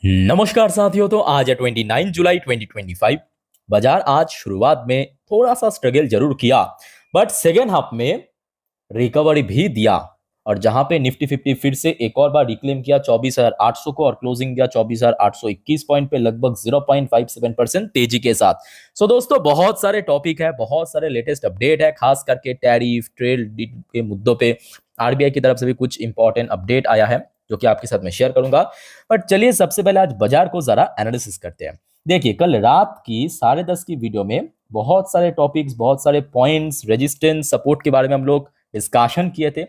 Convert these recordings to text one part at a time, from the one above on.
नमस्कार साथियों। तो आज है 29 जुलाई 2025। बाजार आज शुरुआत में थोड़ा सा स्ट्रगल जरूर किया, बट सेकेंड हाफ में रिकवरी भी दिया। और जहां पे निफ्टी 50 फिर से एक और बार रिक्लेम किया 24,800 को, और क्लोजिंग दिया 24,821 पॉइंट पे, लगभग 0.57% तेजी के साथ। सो दोस्तों, बहुत सारे टॉपिक है, बहुत सारे लेटेस्ट अपडेट है, खास करके टैरिफ ट्रेड के मुद्दों पे आरबीआई की तरफ से भी कुछ इंपॉर्टेंट अपडेट आया है जो कि आपके साथ में शेयर करूंगा। बट चलिए सबसे पहले आज बाजार को जरा एनालिसिस करते हैं। देखिए, कल रात की 10:30 की वीडियो में बहुत सारे टॉपिक्स, बहुत सारे पॉइंट्स, रेजिस्टेंस, सपोर्ट के बारे में हम लोग डिस्कशन किए थे।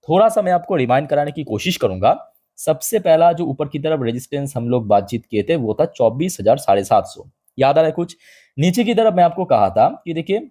थोड़ा सा मैं आपको रिमाइंड कराने की कोशिश करूंगा। सबसे पहला जो ऊपर की तरफ रेजिस्टेंस हम लोग बातचीत किए थे वो था 24,750। याद आ रहा है कुछ? नीचे की तरफ मैं आपको कहा था कि देखिए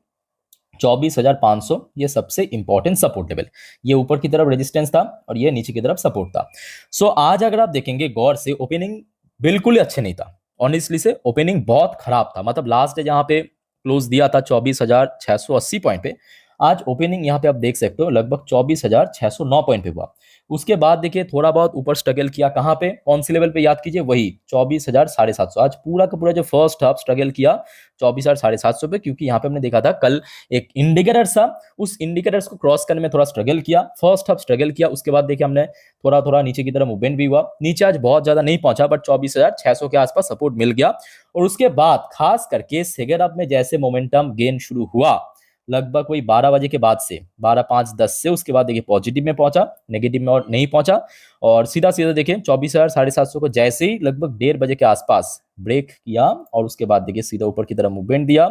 24,500 ये सबसे इंपॉर्टेंट सपोर्ट लेवल। ये ऊपर की तरफ रेजिस्टेंस था और ये नीचे की तरफ सपोर्ट था। सो आज अगर आप देखेंगे गौर से, ओपनिंग बिल्कुल ही अच्छे नहीं था। ऑनेस्टली से ओपनिंग बहुत खराब था। मतलब लास्ट डे जहां पे क्लोज दिया था 24,680 पॉइंट पे, आज ओपनिंग यहाँ पे आप देख सकते हो लगभग 24,609 पॉइंट पे हुआ। उसके बाद देखिए थोड़ा बहुत ऊपर स्ट्रगल किया। कहाँ पे, कौन सी लेवल पे? याद कीजिए, वही 24,750। आज पूरा का पूरा जो फर्स्ट हाफ स्ट्रगल किया 24,750 पे, क्योंकि यहाँ पे हमने देखा था कल एक इंडिकेटर था, उस इंडिकेटर्स को क्रॉस करने में थोड़ा स्ट्रगल किया। फर्स्ट हाफ स्ट्रगल किया, उसके बाद देखिए हमने थोड़ा थोड़ा नीचे की तरफ मूवमेंट भी हुआ। नीचे आज बहुत ज्यादा नहीं पहुंचा, बट 24,600 के आसपास सपोर्ट मिल गया। और उसके बाद खास करके सेकेंड हाफ में जैसे मोमेंटम गेन शुरू हुआ, लगभग वही 12 बजे के बाद से, 12:05-10 से, उसके बाद देखिए पॉजिटिव में पहुंचा, नेगेटिव में और नहीं पहुंचा। और सीधा सीधा देखिए 24,750 को जैसे ही लगभग 1:30 बजे के आसपास ब्रेक किया, और उसके बाद देखिए सीधा ऊपर की तरफ मूवमेंट दिया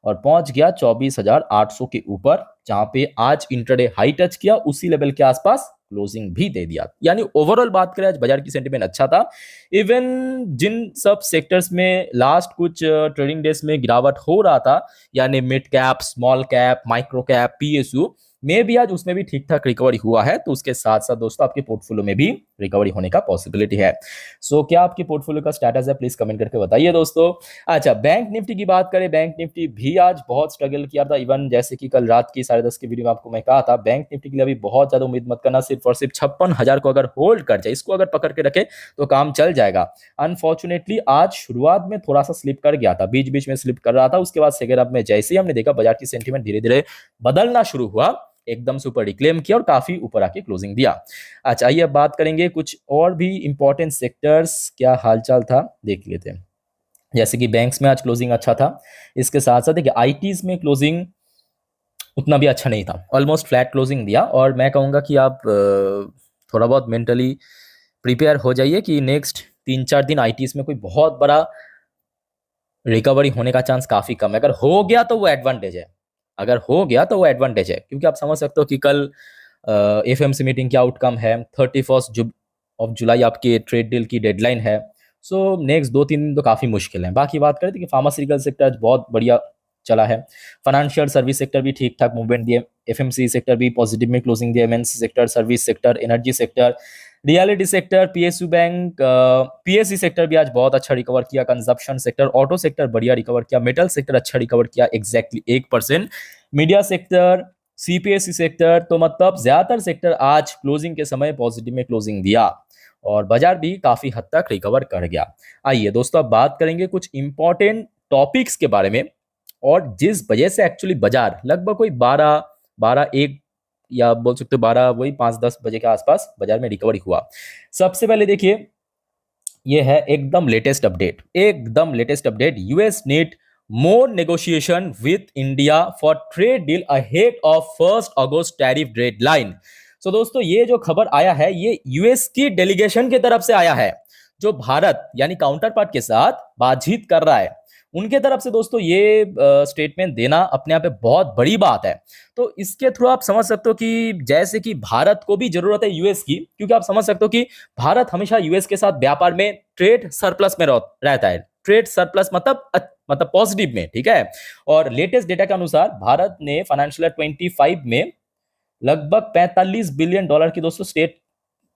और पहुंच गया 24,800 के ऊपर, जहां पे आज इंट्राडे हाई टच किया, उसी लेवल के आसपास क्लोजिंग भी दे दिया। यानी ओवरऑल बात करें आज बाजार की सेंटीमेंट अच्छा था। इवन जिन सब सेक्टर्स में लास्ट कुछ ट्रेडिंग डेज में गिरावट हो रहा था, यानी mid cap, small cap, micro cap, PSU में भी आज उसमें भी ठीक ठाक रिकवरी हुआ है। तो उसके साथ साथ दोस्तों आपके पोर्टफोलियो में भी रिकवरी होने का पॉसिबिलिटी है। सो क्या आपके पोर्टफोलियो का स्टेटस है, प्लीज कमेंट करके बताइए दोस्तों। अच्छा, बैंक निफ्टी की बात करें, बैंक निफ्टी भी आज बहुत स्ट्रगल किया था। इवन जैसे कि कल रात की 10:30 की वीडियो में आपको मैं कहा था, बैंक निफ्टी के लिए अभी बहुत ज्यादा उम्मीद मत करना। सिर्फ और सिर्फ 56,000 को अगर होल्ड कर जाए, इसको अगर पकड़ के रखे तो काम चल जाएगा। अनफॉर्चुनेटली आज शुरुआत में थोड़ा सा स्लिप कर गया था, बीच बीच में स्लिप कर रहा था। उसके बाद सेकेंड हाफ में जैसे ही हमने देखा बाजार की सेंटीमेंट धीरे धीरे बदलना शुरू हुआ, एकदम से ऊपर रिक्लेम किया और काफी ऊपर आके क्लोजिंग दिया। अच्छा, आइए अब बात करेंगे कुछ और भी इंपॉर्टेंट सेक्टर्स, क्या हालचाल था देख लेते हैं। जैसे कि बैंक्स में आज क्लोजिंग अच्छा था। इसके साथ साथ देखिए आईटीज में क्लोजिंग उतना भी अच्छा नहीं था, ऑलमोस्ट फ्लैट क्लोजिंग दिया। और मैं कहूँगा कि आप थोड़ा बहुत मेंटली प्रिपेयर हो जाइए कि नेक्स्ट 3-4 दिन आईटीज में कोई बहुत बड़ा रिकवरी होने का चांस काफी कम है। अगर हो गया तो वो एडवांटेज है, अगर हो गया तो वो एडवांटेज है, क्योंकि आप समझ सकते हो कि कल एफएमसी मीटिंग की आउटकम है, 31 ऑफ जुलाई आपके ट्रेड डील की डेडलाइन है। सो नेक्स्ट 2-3 दिन तो काफी मुश्किल है। बाकी बात करें तो कि फार्मास्यूटिकल सेक्टर आज बहुत बढ़िया चला है। फाइनेंशियल सर्विस सेक्टर भी ठीक ठाक मूवमेंट दिए, एफएमसी सेक्टर भी पॉजिटिव में क्लोजिंग दिया, MNC sector, service sector, energy sector, reality sector, PSU bank, PSC sector भी आज बहुत अच्छा रिकवर किया। कंजप्शन सेक्टर, ऑटो सेक्टर बढ़िया रिकवर किया। मेटल सेक्टर अच्छा रिकवर किया, exactly 1%। Media sector, CPSC sector, तो मतलब ज्यादातर सेक्टर आज क्लोजिंग के समय पॉजिटिव में क्लोजिंग दिया और बाजार भी काफी हद तक रिकवर कर गया। आइए दोस्तों अब बात करेंगे कुछ इंपॉर्टेंट टॉपिक्स के बारे में, और जिस वजह से एक्चुअली बाजार लगभग कोई 12-1 या आप बोल सकते हो 12, वही 5-10 बजे के आसपास बाजार में रिकवरी हुआ। सबसे पहले देखिए, ये है एकदम लेटेस्ट अपडेट, एकदम latest update. US need more negotiation with India for trade deal ahead of 1 August tariff deadline. So दोस्तों, ये जो खबर आया है ये यूएस की डेलीगेशन की तरफ से आया है, जो भारत यानी काउंटर पार्ट के साथ बातचीत कर रहा है। उनके तरफ से दोस्तों ये स्टेटमेंट देना अपने आप में बहुत बड़ी बात है। तो इसके थ्रू आप समझ सकते हो कि जैसे कि भारत को भी जरूरत है यूएस की, क्योंकि आप समझ सकते हो कि भारत हमेशा यूएस के साथ व्यापार में ट्रेड सरप्लस में रहता है। ट्रेड सरप्लस मतलब पॉजिटिव में, ठीक है। और लेटेस्ट डेटा के अनुसार भारत ने फाइनेंशियल 25 में लगभग $45 बिलियन की दोस्तों स्टेट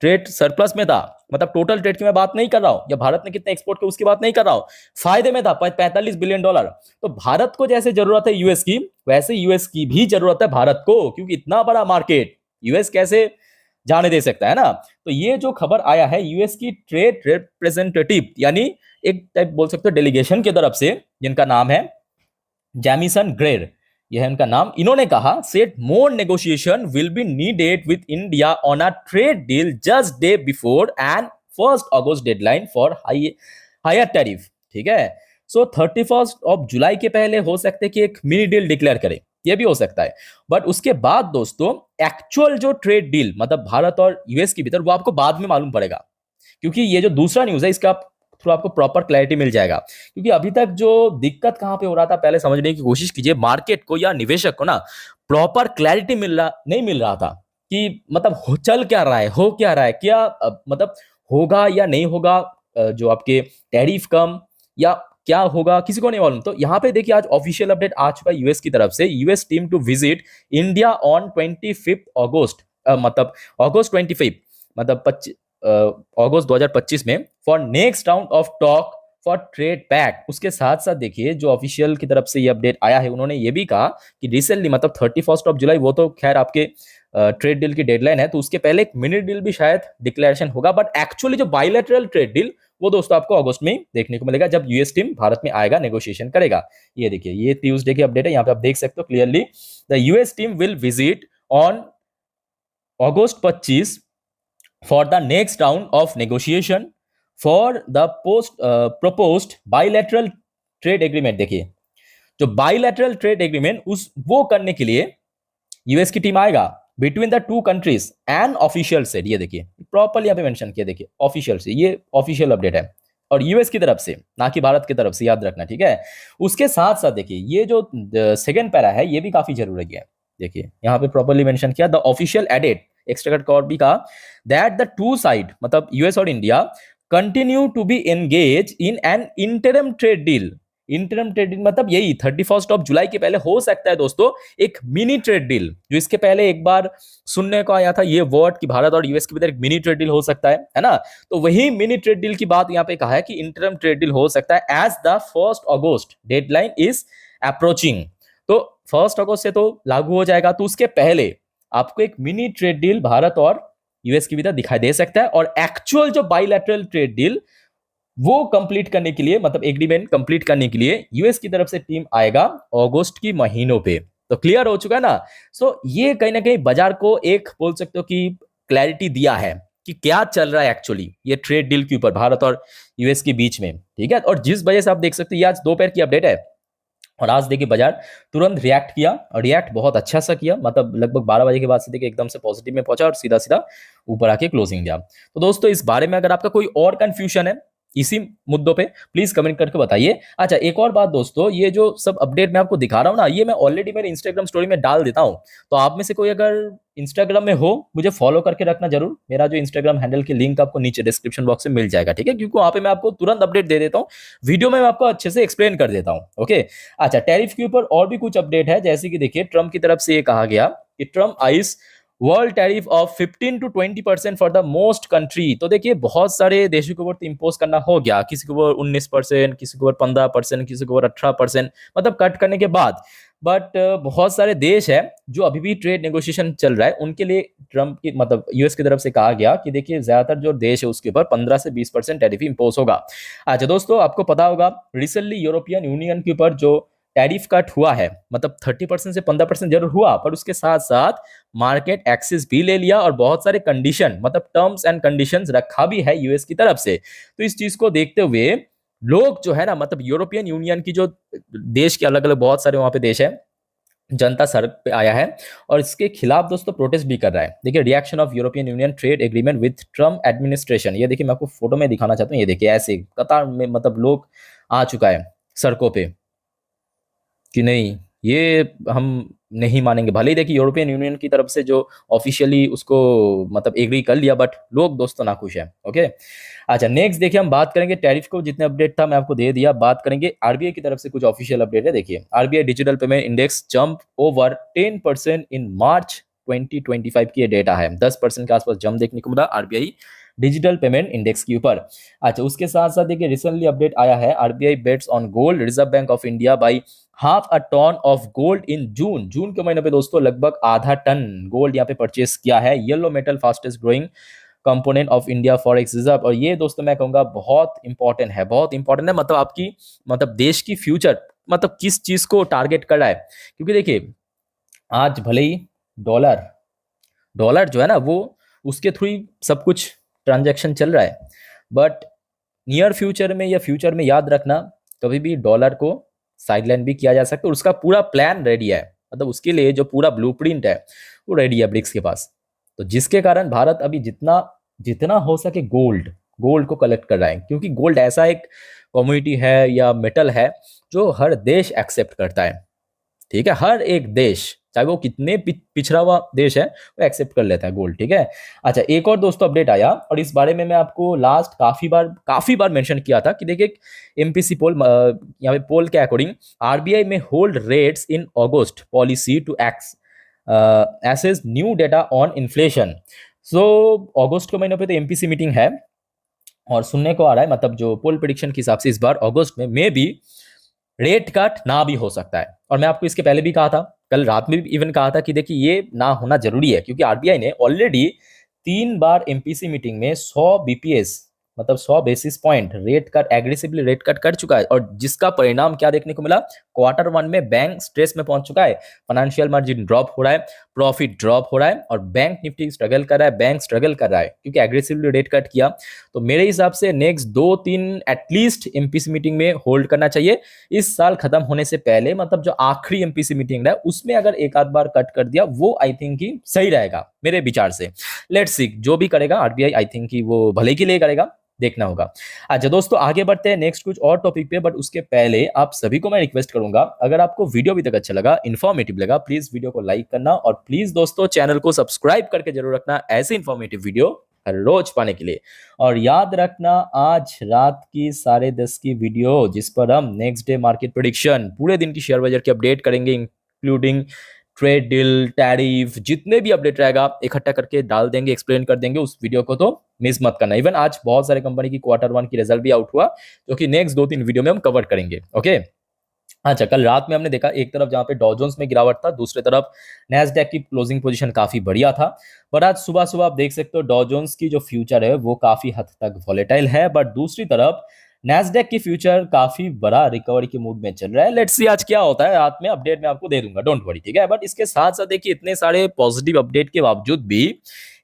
ट्रेड सरप्लस में था। मतलब टोटल ट्रेड की मैं बात नहीं कर रहा हूं, या भारत ने कितने एक्सपोर्ट किया उसकी बात नहीं कर रहा हूं, फायदे में था $45 बिलियन। तो भारत को जैसे जरूरत है यूएस की, वैसे यूएस की भी जरूरत है भारत को, क्योंकि इतना बड़ा मार्केट यूएस कैसे जाने दे सकता है ना। तो ये जो खबर आया है यूएस की ट्रेड रिप्रेजेंटेटिव यानी एक टाइप बोल सकते हो डेलीगेशन की तरफ से, जिनका नाम है जैमिसन ग्रेर, यह है उनका नाम। इन्होंने कहा said more negotiation will be needed with India on a trade deal just day before and 1 August deadline for higher tariff. ठीक है, सो 31 जुलाई के पहले हो सकता है कि एक मिनी डील डिक्लेयर करे, ये भी हो सकता है। बट उसके बाद दोस्तों एक्चुअल जो ट्रेड डील मतलब भारत और यूएस के भीतर, वो आपको बाद में मालूम पड़ेगा, क्योंकि ये जो दूसरा न्यूज है इसका थ्रू आपको प्रॉपर क्लैरिटी मिल जाएगा। क्योंकि अभी तक जो दिक्कत कहां पे हो रहा था, पहले समझने की कोशिश कीजिए। मार्केट को या निवेशक को ना प्रॉपर क्लैरिटी नहीं मिल रहा था कि मतलब चल क्या रहा है, हो क्या रहा है, क्या मतलब होगा या नहीं होगा, जो आपके टैरिफ कम या क्या होगा, किसी को नहीं मालूम। तो यहाँ पे देखिए आज ऑफिशियल अपडेट आ चुका है यूएस की तरफ से, US team to visit India on 25 August, मतलब अगस्त 25, मतलब अगस्त 2025 में for next round of talk for trade pact. उसके साथ साथ देखिए जो ऑफिशियल की तरफ से ये अपडेट आया है, उन्होंने ये भी कहा कि रिसेंटली मतलब 31 जुलाई, वो तो खैर आपके ट्रेड डील की डेडलाइन है, तो उसके पहले एक मिनी डील भी शायद डिक्लेरेशन होगा। बट एक्चुअली जो बायलैटरल ट्रेड डील वो दोस्तों आपको अगस्त में देखने को मिलेगा, जब यूएस टीम भारत में आएगा, नेगोशिएशन करेगा। ये देखिए ये ट्यूसडे की अपडेट है, यहाँ पे आप देख सकते हो clearly. The US team will visit on August 25 for the next round of negotiation for the proposed bilateral trade agreement। देखिए जो bilateral trade agreement उस वो करने के लिए यूएस की टीम आएगा between the two countries and official से। ये देखिए प्रॉपर यहाँ पे मेंशन किया, देखिए ऑफिशियल से, ये ऑफिशियल अपडेट है और यूएस की तरफ से, ना कि भारत की तरफ से, याद रखना। ठीक है, उसके साथ साथ देखिए ये जो सेकंड पैरा है ये भी काफी जरूरी है। देखिए यहाँ पे प्रॉपरली मेंशन किया, the official added extra cut भी कहा दैट द टू साइड मतलब यूएस और India continue to be engage in an interim trade deal. Interim trade deal मतलब यही 31 जुलाई के पहले हो सकता है दोस्तों एक मिनी ट्रेड डील, जो इसके पहले एक बार सुनने को आया था ये वर्ड कि भारत और यूएस के भीतर एक मिनी ट्रेड डील हो सकता है ना। तो वही मिनी ट्रेड डील की बात यहाँ पे कहा है कि इंटरम ट्रेड डील हो सकता है as the 1 August deadline is approaching. तो 1 अगस्त से तो लागू हो जाएगा, तो उसके पहले आपको एक मिनी ट्रेड डील भारत और यूएस के भीतर दिखाई दे सकता है। और एक्चुअल जो बायलैटरल ट्रेड डील वो कंप्लीट करने के लिए मतलब एग्रीमेंट कंप्लीट करने के लिए यूएस की तरफ से टीम आएगा अगस्त की महीनों पे। तो क्लियर हो चुका है ना। सो ये कहीं ना कहीं बाजार को एक बोल सकते हो कि क्लैरिटी दिया है कि क्या चल रहा है एक्चुअली ये ट्रेड डील के ऊपर भारत और यूएस के बीच में। ठीक है, और जिस वजह से आप देख सकते हो ये आज दोपहर की अपडेट है और आज देखिए बाजार तुरंत रिएक्ट किया और रिएक्ट बहुत अच्छा सा किया, मतलब लगभग 12 बजे के बाद से देखिए एकदम से पॉजिटिव में पहुंचा और सीधा सीधा ऊपर आके क्लोजिंग दिया। तो दोस्तों इस बारे में अगर आपका कोई और कंफ्यूजन है इसी मुद्दों पे प्लीज कमेंट करके बताइए। अच्छा एक और बात दोस्तों, ये जो सब अपडेट मैं आपको दिखा रहा हूं ना, ये मैं ऑलरेडी मेरे इंस्टाग्राम स्टोरी में डाल देता हूं। तो आप में से कोई अगर इंस्टाग्राम में हो मुझे फॉलो करके रखना जरूर। मेरा जो इंस्टाग्राम हैंडल की लिंक आपको नीचे डिस्क्रिप्शन बॉक्स में मिल जाएगा। ठीक है, क्योंकि वहां पे मैं आपको तुरंत अपडेट दे देता हूँ, वीडियो में मैं आपको अच्छे से एक्सप्लेन कर देता हूँ। ओके, अच्छा टैरिफ के ऊपर और भी कुछ अपडेट है, जैसे कि देखिए ट्रम्प की तरफ से ये कहा गया कि Trump ice world tariff of 15 to 20% for the most country. तो देखिए बहुत सारे देशों के ऊपर इंपोज करना हो गया, किसी के ऊपर 19%, किसी के ऊपर 15%, किसी के ऊपर 18%, मतलब कट करने के बाद। बट बहुत सारे देश है जो अभी भी ट्रेड नेगोशिएशन चल रहा है, उनके लिए ट्रम्प की मतलब यूएस की तरफ से कहा गया कि देखिए ज्यादातर जो देश है उसके ऊपर 15 से 20% टैरिफ इंपोज होगा। अच्छा दोस्तों आपको पता होगा रिसेंटली यूरोपियन यूनियन के ऊपर जो टैरिफ कट हुआ है मतलब 30% से 15% जरूर हुआ, पर उसके साथ साथ मार्केट एक्सेस भी ले लिया और बहुत सारे कंडीशन मतलब टर्म्स एंड कंडीशंस रखा भी है यूएस की तरफ से। तो इस चीज को देखते हुए लोग जो है ना मतलब यूरोपियन यूनियन की जो देश के अलग अलग बहुत सारे वहां पे देश है, जनता सड़क पे आया है और इसके खिलाफ दोस्तों प्रोटेस्ट भी कर रहा है। देखिए reaction of European union trade agreement with Trump administration. ये देखिए मैं आपको फोटो में दिखाना चाहता हूँ, ये देखिए ऐसे कतार में मतलब लोग आ चुका है सड़कों पे कि नहीं ये हम नहीं मानेंगे। भले ही देखिए यूरोपियन यूनियन की तरफ से जो ऑफिशियली उसको मतलब एग्री कर लिया, बट लोग दोस्तों नाखुश हैं। ओके, अच्छा नेक्स्ट देखिए हम बात करेंगे टैरिफ को, जितने अपडेट था मैं आपको दे दिया। बात करेंगे आरबीआई की तरफ से कुछ ऑफिशियल अपडेट है। देखिए RBI digital payment index jump over 10% इन मार्च 2025 की ये डेटा है। 10% के आसपास जंप देखने को मिला आरबीआई डिजिटल पेमेंट इंडेक्स के ऊपर। अच्छा, उसके साथ साथ देखिए रिसेंटली अपडेट आया है, RBI bets on gold, Reserve Bank of India buy half a ton of gold in June. जून के महीने पे दोस्तों लगभग आधा टन गोल्ड यहाँ पे परचेस किया है। Yellow metal fastest growing component of India forex reserve. और ये दोस्तों मैं कहूँगा बहुत इंपॉर्टेंट है, बहुत इंपॉर्टेंट है, मतलब आपकी मतलब देश की फ्यूचर मतलब किस चीज को टारगेट कर रहा है। क्योंकि देखिए आज भले ही डॉलर डॉलर जो है ना वो उसके थ्रू ही सब कुछ ट्रांजैक्शन चल रहा है, बट नियर फ्यूचर में या फ्यूचर में याद रखना कभी भी डॉलर को साइडलाइन भी किया जा सकता है और उसका पूरा प्लान रेडी है, मतलब उसके लिए जो पूरा ब्लूप्रिंट है वो रेडी है ब्रिक्स के पास। तो जिसके कारण भारत अभी जितना जितना हो सके गोल्ड गोल्ड को कलेक्ट कर रहा है, क्योंकि गोल्ड ऐसा एक कमोडिटी है या मेटल है जो हर देश एक्सेप्ट करता है। ठीक है, हर एक देश चाहे वो कितने पिछड़ा हुआ देश है वो एक्सेप्ट कर लेता है गोल्ड। ठीक है। अच्छा, एक और दोस्तों अपडेट आया और इस बारे में मैं आपको लास्ट काफी बार मेंशन किया था कि देखिए एमपीसी पोल, यहाँ पे पोल के अकॉर्डिंग आरबीआई में hold rates in August policy to assess new data on inflation. So अगस्त के महीने पे तो एमपीसी मीटिंग है और सुनने को आ रहा है, मतलब जो पोल प्रेडिक्शन के हिसाब से इस बार अगस्त में मे बी रेट कट ना भी हो सकता है। और मैं आपको इसके पहले भी कहा था, कल रात में भी इवन कहा था कि देखिए ये ना होना जरूरी है, क्योंकि आरबीआई ने ऑलरेडी 3 बार एमपीसी मीटिंग में 100 बीपीएस मतलब 100 basis point rate cut aggressively rate cut कर चुका है। और जिसका परिणाम क्या देखने को मिला, Q1 में बैंक स्ट्रेस में पहुंच चुका है, फाइनेंशियल मार्जिन ड्रॉप हो रहा है, प्रॉफिट ड्रॉप हो रहा है और बैंक निफ्टी स्ट्रगल कर रहा है, बैंक स्ट्रगल कर रहा है क्योंकि एग्रेसिवली रेट कट किया। तो मेरे हिसाब से नेक्स्ट 2-3 एटलीस्ट एमपीसी मीटिंग में होल्ड करना चाहिए इस साल खत्म होने से पहले, मतलब जो आखिरी एमपीसी मीटिंग है उसमें अगर एक आध बार कट कर दिया वो आई थिंक कि सही रहेगा मेरे विचार से। लेट्स सी, जो भी करेगा आरबीआई आई थिंक कि वो भले के लिए करेगा, देखना होगा। अच्छा दोस्तों, आगे बढ़ते हैं नेक्स्ट कुछ और टॉपिक पे, बट उसके पहले आप सभी को मैं रिक्वेस्ट करूंगा, अगर आपको वीडियो अभी तक अच्छा लगा, इन्फॉर्मेटिव लगा, प्लीज वीडियो को लाइक करना और प्लीज दोस्तों चैनल को सब्सक्राइब करके जरूर रखना ऐसे इन्फॉर्मेटिव वीडियो हर रोज पाने के लिए। और याद रखना आज रात की 10:30 की वीडियो जिस पर हम नेक्स्ट डे मार्केट प्रेडिक्शन पूरे दिन की शेयर बाजार की अपडेट करेंगे, इंक्लूडिंग ट्रेड डील, टैरिफ, जितने भी अपडेट रहेगा इकट्ठा करके डाल देंगे, एक्सप्लेन कर देंगे। उस वीडियो को तो मिस मत करना। इवन आज बहुत सारे कंपनी की Q1 की रिजल्ट भी आउट हुआ, जो कि नेक्स्ट 2-3 वीडियो में हम कवर करेंगे। ओके। अच्छा, कल रात में हमने देखा एक तरफ जहां पे डॉ जोन्स में गिरावट था, दूसरी तरफ नैस्डैक की क्लोजिंग पोजीशन काफी बढ़िया था। पर आज सुबह सुबह आप देख सकते हो डॉ जोन्स की जो फ्यूचर है वो काफी हद तक वॉलेटाइल है, बट दूसरी तरफ नैस्डैक की फ्यूचर काफी बड़ा रिकवरी के मूड में चल रहा है। लेट्स सी आज क्या होता है, रात में अपडेट मैं आपको दे दूंगा, डोंट वरी। ठीक है, बट इसके साथ साथ देखिए इतने सारे पॉजिटिव अपडेट के बावजूद भी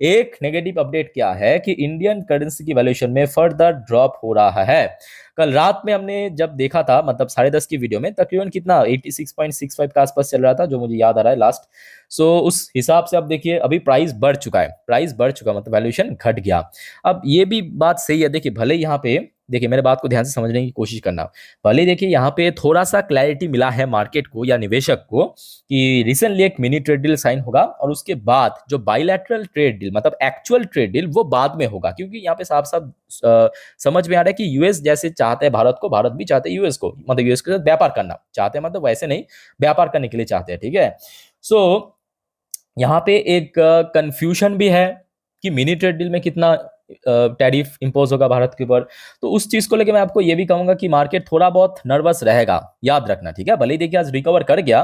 एक नेगेटिव अपडेट क्या है कि इंडियन करेंसी की वैल्यूएशन में फर्दर ड्रॉप हो रहा है। कल रात में हमने जब देखा था, मतलब 10:30 की वीडियो में तकरीबन कितना 86.65 के आसपास चल रहा था, जो मुझे याद आ रहा है लास्ट। सो उस हिसाब से अब देखिए अभी प्राइस बढ़ चुका है, प्राइस बढ़ चुका मतलब वैल्यूएशन घट गया। अब ये भी बात सही है, देखिए भले यहाँ पे देखिए मेरे बात को ध्यान से समझने की कोशिश करना, भले देखिए यहाँ पे थोड़ा सा क्लैरिटी मिला है मार्केट को या निवेशक को कि रिसेंटली एक मिनी ट्रेड डील साइन होगा और उसके बाद जो बायलैटरल ट्रेड डील मतलब एक्चुअल ट्रेड डील वो बाद में होगा, क्योंकि यहाँ पे साफ साफ समझ में आ रहा है कि यूएस जैसे चाहते हैं भारत को, भारत भी चाहते हैं यूएस को, मतलब यूएस के साथ व्यापार करना चाहते हैं, मतलब वैसे नहीं, व्यापार करने के लिए चाहते हैं। ठीक है, सो यहाँ पे एक कंफ्यूजन भी है कि मिनी ट्रेड डील में कितना टैरिफ इंपोज होगा भारत के ऊपर। तो उस चीज को लेकर मैं आपको ये भी कहूंगा कि मार्केट थोड़ा बहुत नर्वस रहेगा, याद रखना। ठीक है, भले ही देखिए आज रिकवर कर गया,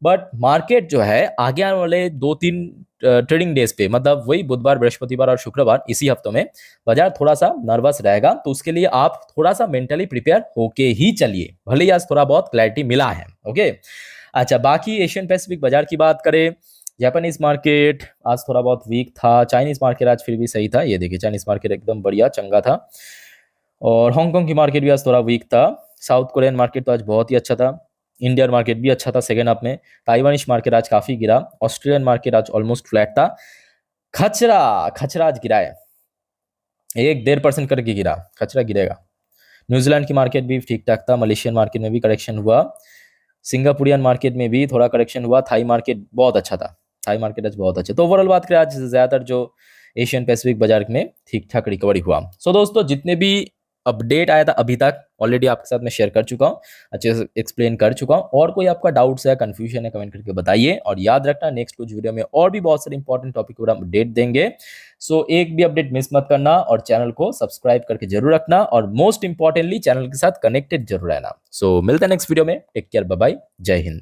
बट मार्केट जो है आगे आने वाले 2-3 ट्रेडिंग डेज पे, मतलब वही बुधवार, बृहस्पतिवार और शुक्रवार, इसी हफ्तों में बाजार थोड़ा सा नर्वस रहेगा। तो उसके लिए आप थोड़ा सा मेंटली प्रिपेयर होके ही चलिए, भले ही आज थोड़ा बहुत क्लैरिटी मिला है। ओके। अच्छा, बाकी एशियन पैसिफिक बाजार की बात करें, जापानीज मार्केट आज थोड़ा बहुत वीक था, चाइनीज मार्केट आज फिर भी सही था, ये देखिए चाइनीज मार्केट एकदम बढ़िया चंगा था, और हांगकांग की मार्केट भी आज थोड़ा वीक था। साउथ कोरियन मार्केट तो आज बहुत ही अच्छा था, इंडियन मार्केट भी अच्छा था सेकेंड हाफ में, ताइवानिश मार्केट आज काफी गिरा, ऑस्ट्रेलियन मार्केट आज ऑलमोस्ट फ्लैट था, खचरा खचरा आज गिरा है, 1-1.5% करके गिरा, खचरा गिरेगा। न्यूजीलैंड की मार्केट भी ठीक ठाक था, मलेशियन मार्केट में भी करेक्शन हुआ, सिंगापुरियन मार्केट में भी थोड़ा करेक्शन हुआ, थाई मार्केट बहुत अच्छा था, थाई मार्केट आज बहुत अच्छा। तो ओवरऑल बात करें आज ज्यादातर जो एशियन पैसिफिक बाजार में ठीक ठाक रिकवरी हुआ। सो दोस्तों जितने भी अपडेट आया था अभी तक, ऑलरेडी आपके साथ मैं शेयर कर चुका हूँ, अच्छे से एक्सप्लेन कर चुका हूँ। और कोई आपका डाउट्स है, कंफ्यूजन है, कमेंट करके बताइए। और याद रखना नेक्स्ट कुछ वीडियो में और भी बहुत सारे इंपॉर्टेंट टॉपिक पर हम अपडेट देंगे। सो एक भी अपडेट मिस मत करना और चैनल को सब्सक्राइब करके जरूर रखना, और मोस्ट इंपॉर्टेंटली चैनल के साथ कनेक्टेड जरूर रहना। सो मिलते हैं नेक्स्ट वीडियो में। टेक केयर, बाय बाय, जय हिंद।